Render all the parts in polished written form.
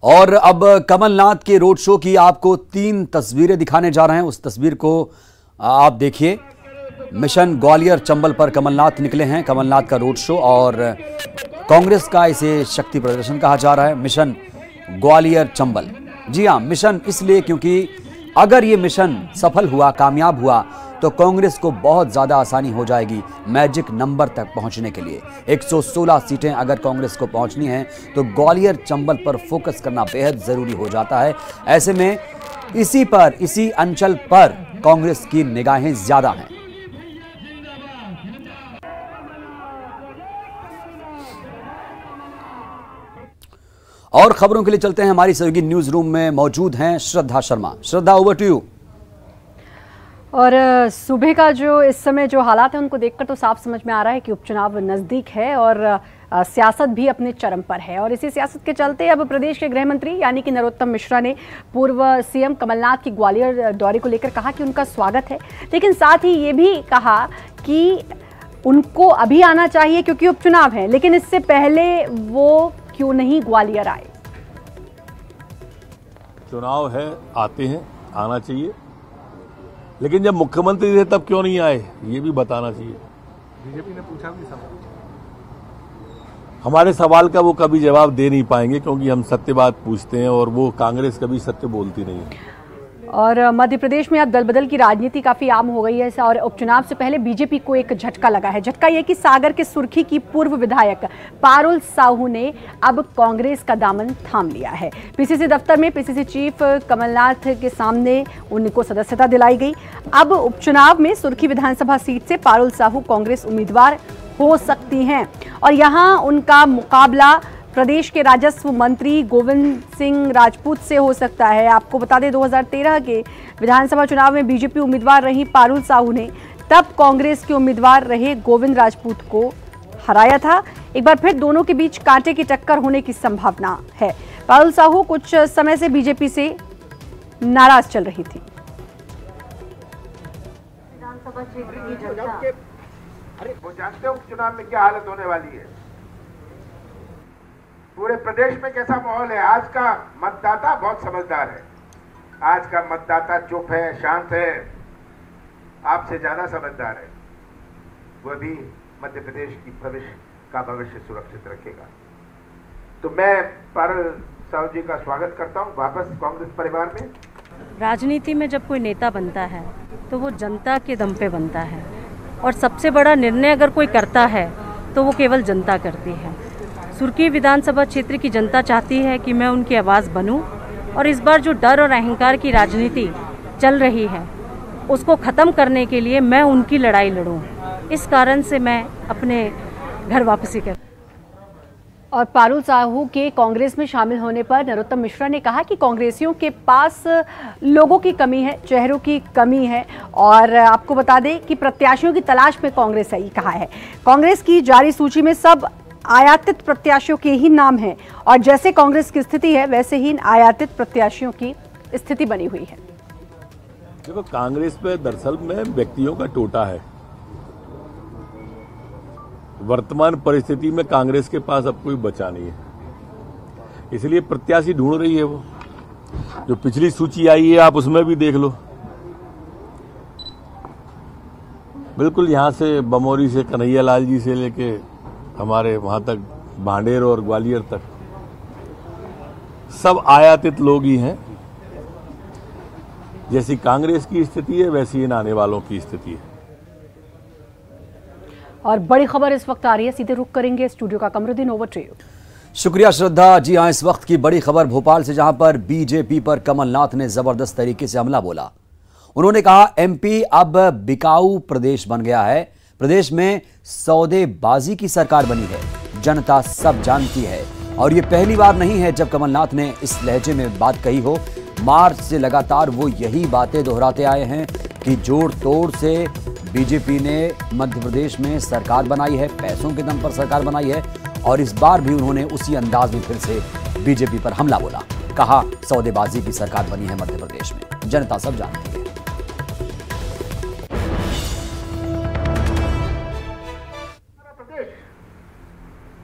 और अब कमलनाथ के रोड शो की आपको 3 तस्वीरें दिखाने जा रहे हैं। उस तस्वीर को आप देखिए। मिशन ग्वालियर चंबल पर कमलनाथ निकले हैं। कमलनाथ का रोड शो और कांग्रेस का इसे शक्ति प्रदर्शन कहा जा रहा है। मिशन ग्वालियर चंबल, जी हाँ, मिशन इसलिए क्योंकि अगर ये मिशन सफल हुआ, कामयाब हुआ, तो कांग्रेस को बहुत ज़्यादा आसानी हो जाएगी मैजिक नंबर तक पहुंचने के लिए। 116 सीटें अगर कांग्रेस को पहुंचनी हैं तो ग्वालियर चंबल पर फोकस करना बेहद ज़रूरी हो जाता है। ऐसे में इसी अंचल पर कांग्रेस की निगाहें ज़्यादा हैं। और खबरों के लिए चलते हैं। हमारी सहयोगी न्यूज रूम में मौजूद हैं श्रद्धा शर्मा। श्रद्धा, ओवर टू यू। और सुबह का जो इस समय जो हालात हैं उनको देखकर तो साफ समझ में आ रहा है कि उपचुनाव नज़दीक है और सियासत भी अपने चरम पर है। और इसी सियासत के चलते अब प्रदेश के गृह मंत्री यानी कि नरोत्तम मिश्रा ने पूर्व सीएम कमलनाथ की ग्वालियर दौरे को लेकर कहा कि उनका स्वागत है, लेकिन साथ ही ये भी कहा कि उनको अभी आना चाहिए क्योंकि उपचुनाव है, लेकिन इससे पहले वो क्यों नहीं ग्वालियर आए। चुनाव है, आते हैं, आना चाहिए, लेकिन जब मुख्यमंत्री थे तब क्यों नहीं आए, ये भी बताना चाहिए। बीजेपी ने पूछा भी सवाल, हमारे सवाल का वो कभी जवाब दे नहीं पाएंगे क्योंकि हम सत्य बात पूछते हैं और वो कांग्रेस कभी सत्य बोलती नहीं है। और मध्य प्रदेश में अब दल बदल की राजनीति काफी आम हो गई है और उपचुनाव से पहले बीजेपी को एक झटका लगा है। झटका यह कि सागर के सुर्खी की पूर्व विधायक पारुल साहू ने अब कांग्रेस का दामन थाम लिया है। पीसीसी दफ्तर में पीसीसी चीफ कमलनाथ के सामने उनको सदस्यता दिलाई गई। अब उपचुनाव में सुर्खी विधानसभा सीट से पारुल साहू कांग्रेस उम्मीदवार हो सकती हैं और यहां उनका मुकाबला प्रदेश के राजस्व मंत्री गोविंद सिंह राजपूत से हो सकता है। आपको बता दें 2013 के विधानसभा चुनाव में बीजेपी उम्मीदवार रही पारुल साहू ने तब कांग्रेस के उम्मीदवार रहे गोविंद राजपूत को हराया था। एक बार फिर दोनों के बीच कांटे की टक्कर होने की संभावना है। पारुल साहू कुछ समय से बीजेपी से नाराज चल रही थी। विधानसभा क्षेत्र की जनता, अरे वो जानते हो चुनाव में क्या हालत होने वाली है, पूरे प्रदेश में कैसा माहौल है। आज का मतदाता बहुत समझदार है, आज का मतदाता चुप है, शांत है, आपसे ज्यादा समझदार है। वह भी मध्य प्रदेश की भविष्य सुरक्षित रखेगा। तो मैं पारुल साहू जी का स्वागत करता हूं वापस कांग्रेस परिवार में। राजनीति में जब कोई नेता बनता है तो वो जनता के दम पे बनता है और सबसे बड़ा निर्णय अगर कोई करता है तो वो केवल जनता करती है। सुर्खी विधानसभा क्षेत्र की जनता चाहती है कि मैं उनकी आवाज़ बनूं और इस बार जो डर और अहंकार की राजनीति चल रही है उसको ख़त्म करने के लिए मैं उनकी लड़ाई लड़ूं। इस कारण से मैं अपने घर वापसी कर। और पारुल साहू के कांग्रेस में शामिल होने पर नरोत्तम मिश्रा ने कहा कि कांग्रेसियों के पास लोगों की कमी है, चेहरों की कमी है और आपको बता दें कि प्रत्याशियों की तलाश में कांग्रेस है, कहा है। कांग्रेस की जारी सूची में सब आयातित प्रत्याशियों के ही नाम हैं और जैसे कांग्रेस की स्थिति है वैसे ही इन आयातित प्रत्याशियों की स्थिति बनी हुई है। देखो, कांग्रेस पे दरअसल में व्यक्तियों का टोटा है। वर्तमान परिस्थिति में कांग्रेस के पास अब कोई बचा नहीं है, इसलिए प्रत्याशी ढूंढ रही है। वो जो पिछली सूची आई है आप उसमें भी देख लो, बिल्कुल यहां से बमोरी से कन्हैया लाल जी से लेके हमारे वहां तक भांडेर और ग्वालियर तक सब आयातित लोग ही हैं। जैसी कांग्रेस की स्थिति है वैसी इन आने वालों की स्थिति है। और बड़ी खबर इस वक्त आ रही है, सीधे रुख करेंगे स्टूडियो का। Kamaruddin, over to you. शुक्रिया श्रद्धा। जी हाँ, इस वक्त की बड़ी खबर भोपाल से, जहां पर बीजेपी पर कमलनाथ ने जबरदस्त तरीके से हमला बोला। उन्होंने कहा एमपी अब बिकाऊ प्रदेश बन गया है, प्रदेश में सौदेबाजी की सरकार बनी है, जनता सब जानती है। और ये पहली बार नहीं है जब कमलनाथ ने इस लहजे में बात कही हो। मार्च से लगातार वो यही बातें दोहराते आए हैं कि जोड़ तोड़ से बीजेपी ने मध्य प्रदेश में सरकार बनाई है, पैसों के दम पर सरकार बनाई है और इस बार भी उन्होंने उसी अंदाज में फिर से बीजेपी पर हमला बोला। कहा सौदेबाजी की सरकार बनी है मध्य प्रदेश में, जनता सब जानती है।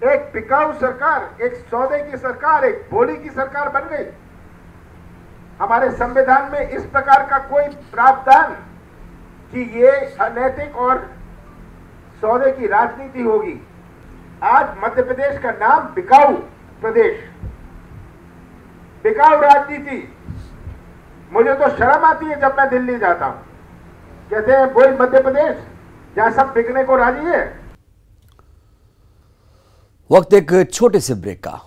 एक बिकाऊ सरकार, एक सौदे की सरकार, एक बोली की सरकार बन गई। हमारे संविधान में इस प्रकार का कोई प्रावधान कि ये अनैतिक और सौदे की राजनीति होगी। आज मध्य प्रदेश का नाम बिकाऊ प्रदेश, बिकाऊ राजनीति। मुझे तो शर्म आती है जब मैं दिल्ली जाता हूं, कहते हैं वही मध्य प्रदेश जहां सब बिकने को राजी है। वक्त एक छोटे से ब्रेक का।